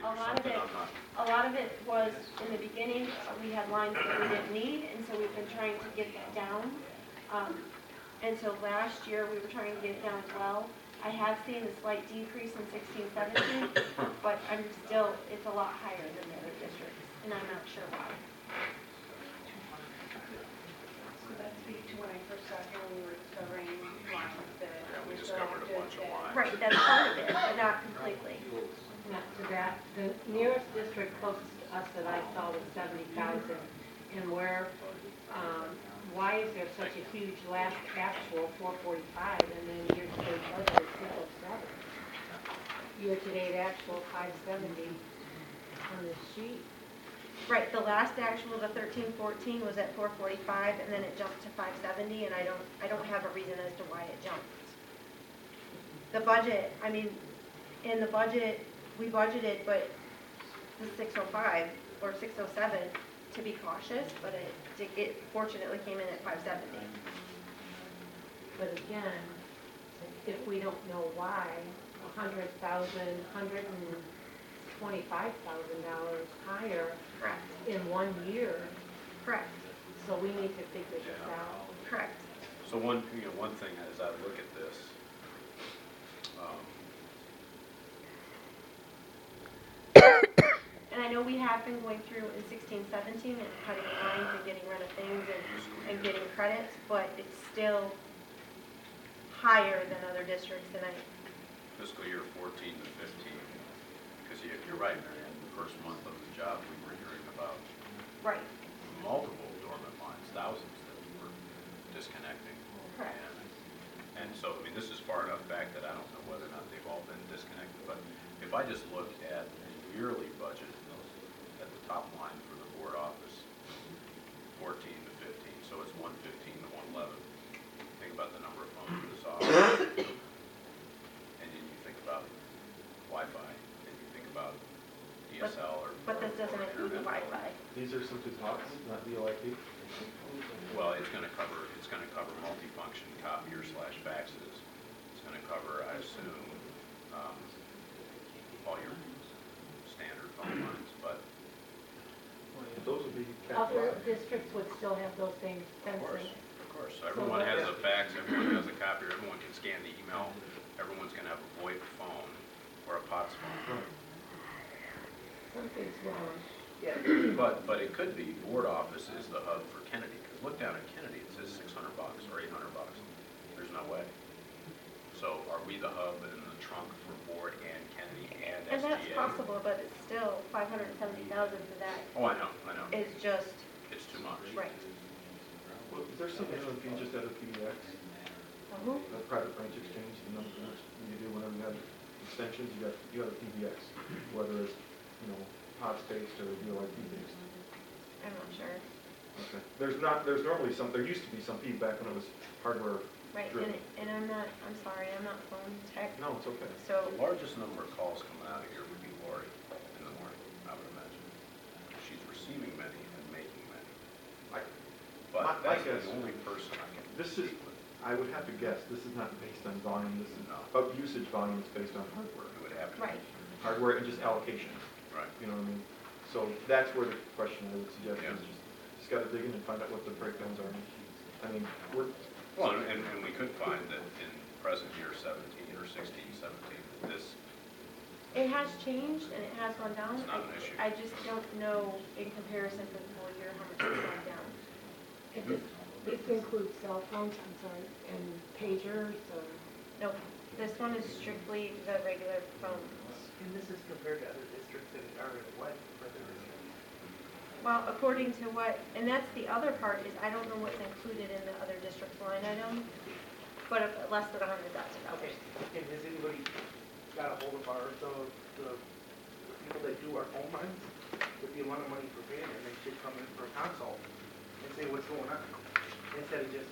A lot of something it, I'm not, a lot of it was, in the beginning, we had lines that we didn't need, and so we've been trying to get that down. And so last year, we were trying to get it down as well. I have seen a slight decrease in 16, 17, but I'm still, it's a lot higher than the other districts, and I'm not sure why. So that speaks to when I first got here, we were discovering lines that yeah, we were still discovered a active bunch of that- lines. Right, that's part of it, but not completely. Not to that, the nearest district closest to us that I saw was 70,000. And where, why is there such a huge last actual 445 and then year-to-date budget is 607? Year-to-date actual 570 on this sheet. Right, the last actual, the 13, 14 was at 445, and then it jumped to 570, and I don't have a reason as to why it jumped. The budget, I mean, in the budget, we budgeted, but the 605 or 607 to be cautious, but it fortunately came in at 570. But again, if we don't know why, $100,000, $125,000 higher Correct, in 1 year, correct, so we need to figure this Yeah. out. correct. So one thing as I look at this, And I know we have been going through in 16, 17 and cutting lines and getting rid of things and getting credits, but it's still higher than other districts, and fiscal year 14 to 15, because you're right, Mary Ann, the first month of the job, we were hearing about right, multiple dormant lines, thousands that we were disconnecting. correct. And so, I mean, this is far enough back that I don't know whether or not they've all been disconnected, but if I just look at the yearly budget at the top line for the board office, 14 to 15, so it's 115 to 111. Think about the number of phones in this office, and then you think about Wi-Fi, and you think about DSL or. But this doesn't or include the internet. Wi-Fi. These are simply talks, not VoIP. Well, it's gonna cover multifunction copier/faxes. It's gonna cover, I assume, all your standard phone lines, but Those would be Other capitalized. districts would still have those same of course, fencing. so everyone has a fax, everyone has a copier, everyone can scan the email, everyone's gonna have a VoIP phone or a POTS phone. Something's wrong. But it could be board office is the hub for Kennedy, because look down at Kennedy, it says $600 or $800. There's no way. So are we the hub and the trunk for board and Kennedy and SGA? And that's possible, but it's still 570,000 for that Oh, I know. is just, It's too much. right. Well, is there something on the just out of PBX, Mhm. the private branch exchange, the number you do whenever you have extensions, you got a PBX, whether it's, POTS based or VoIP based. I'm not sure. Okay. There's normally there used to be some feedback when it was hardware. Right, Driven. and I'm sorry, I'm not phone tech, No, it's okay. so, The largest number of calls coming out of here would be Lori in the morning, I would imagine. She's receiving many and making many. I- But my that's guess- the only person I can This is, speak with. I would have to guess, this is not based on volume, this is No. about usage volume, it's based on hardware. It would have to right. be. Hardware and just allocation, Right. you know what I mean? So that's where the question I would suggest Yeah. is just gotta dig in and find out what the breakdowns are. I mean, Well, and we could find that in present year 17 or 16, 17, this, It has changed and it has gone down. It's not an issue. I just don't know in comparison to the full year how much it's gone down. This includes cell phones, I'm sorry, and pagers, or, No, this one is strictly the regular phones. And this is compared to other districts that are in what for the district? Well, according to what, and that's the other part, is I don't know what's included in the other district's line item, but less than $100,000. Okay, and has anybody got a hold of the people that do our phone lines with the amount of money for paying, and they should come in for a consult and say what's going on, instead of just,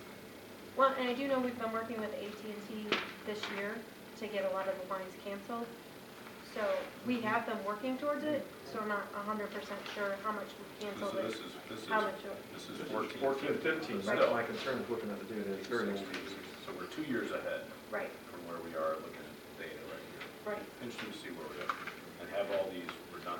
Well, and I do know we've been working with AT&T this year to get a lot of the lines canceled. So we have them working towards it, so I'm not 100% sure how much we canceled this it. is, How much? this is 14, 14, 15, Right. that's my concern with looking at the data, it's very old. 16. So we're 2 years ahead Right, from where we are looking at the data right here. right. Interesting to see where we're at, and have all these redundant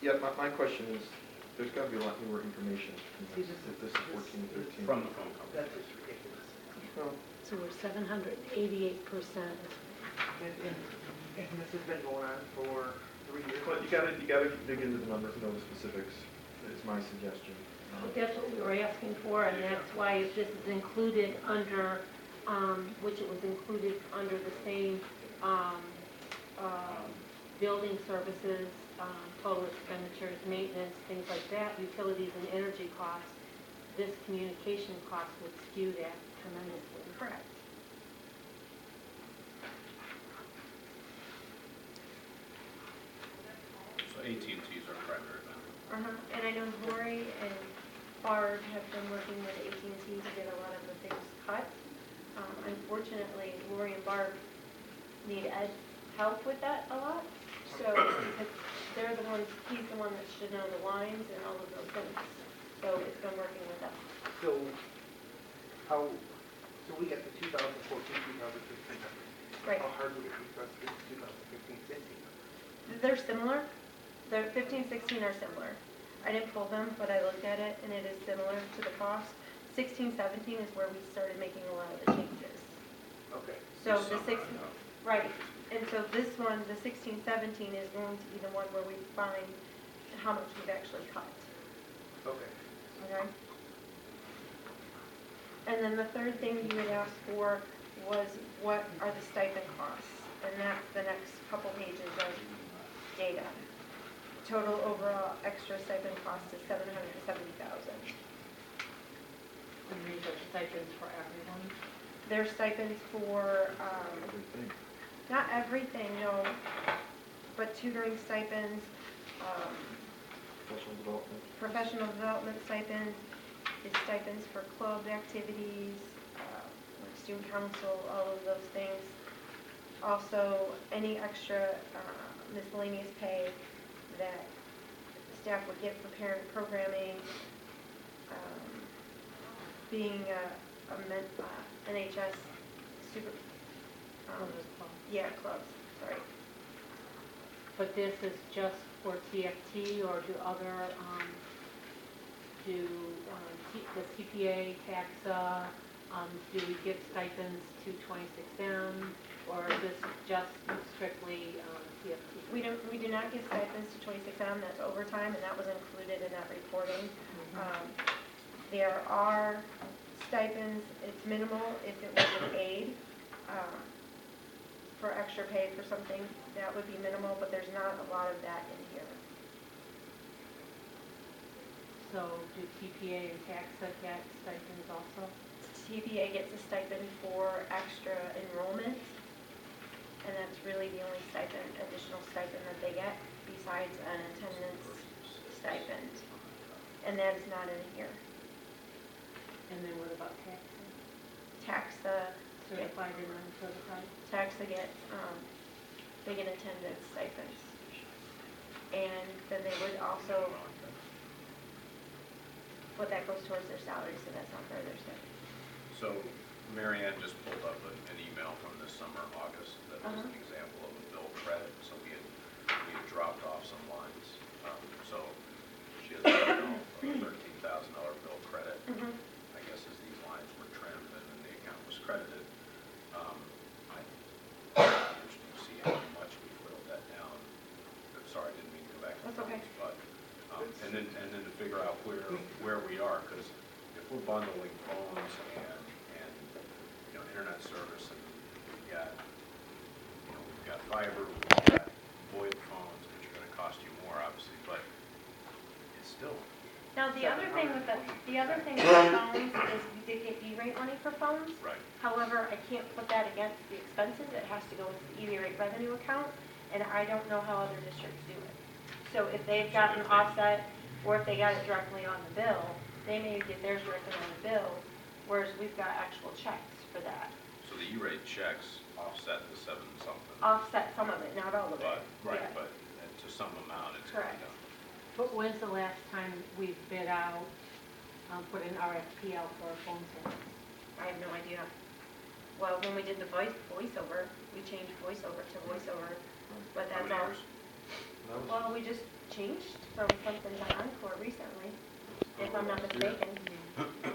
Yeah, my question is, there's gotta be a lot newer information See, if this is 14, 13. From the phone company. That's just ridiculous. Well, So we're 788%. And this has been going on for 3 years. But you gotta dig into the numbers, know the specifics, is my suggestion. That's what we were asking for, and that's why if this is included under, which it was included under the same, building services, total expenditures, maintenance, things like that, utilities and energy costs, this communication cost would skew that tremendously. Correct. So AT&T's our primary vendor. And I know Lori and Barb have been working with AT&T to get a lot of the things cut. Unfortunately, Lori and Barb need Ed's help with that a lot. So because they're the ones, he's the one that should know the lines and all of those things. So it's been working with them. So, so we got the 2014, 2015 numbers. Right. How hard would it be for us to get the 2015, 16 numbers? They're similar. The 15, 16 are similar. I didn't pull them, but I looked at it and it is similar to the cost. 16, 17 is where we started making a lot of the changes. Okay. So This the summer, 16, I know. right, and so this one, the 16, 17 is going to be the one where we find how much we've actually cut, Okay. okay? And then the third thing you had asked for was what are the stipend costs? And that's the next couple pages of data. Total overall extra stipend cost is $770,000. And these are stipends for everyone. There's stipends for, Everything. not everything, no, but tutoring stipends, Professional development. professional development stipends, is stipends for club activities, like student council, all of those things. Also, any extra miscellaneous pay that staff would get for parent programming, being NHS super, yeah, clubs, sorry. But this is just for TFT, or do other, the CPA, TAXA, do we give stipends to 26M, or is this just strictly TFT? We do not give stipends to 26M, that's overtime, and that was included in that reporting. There are stipends, it's minimal if it was an aid, for extra pay for something, that would be minimal, but there's not a lot of that in here. So do TPA and TAXA get stipends also? TPA gets a stipend for extra enrollment, and that's really the only stipend, additional stipend that they get, besides an attendance stipend. And that is not in here. And then what about TAXA? TAXA, Certified and uncertified? TAXA gets, they get attendance stipends. And then they would also, but that goes towards their salary, so that's not for their stipend. So Mary Ann just pulled up an email from this summer, August, that was an Uh-huh. example of a bill credit. So we had dropped off some lines. So she has a $13,000 bill credit. I guess as these lines were trimmed and then the account was credited. I didn't see how much we whittled that down. I'm sorry, I didn't mean to go back to That's okay. these, but, and then to figure out where we are, because if we're bundling phones and, you know, internet service, and we've got, you know, we've got fiber, we've got VoIP phones, which are gonna cost you more, obviously, but it's still, Now, the other thing with the phones is we did get E-rate money for phones. right. However, I can't put that against the expenses, it has to go into the E-rate revenue account, and I don't know how other districts do it. So if they've got an offset, or if they got it directly on the bill, they may get theirs directly on the bill, whereas we've got actual checks for that. So the E-rate checks offset the 7-something. Offset some of it, not all of it. But, right, Yeah. but to some amount, it's going Correct. down. But when's the last time we've bid out, put an RFP out for a phone service? I have no idea. Well, when we did the voiceover, we changed voiceover to voiceover, but How that's many all. years? That was- Well, we just changed from something to Encore recently, if I'm not Last year. mistaken.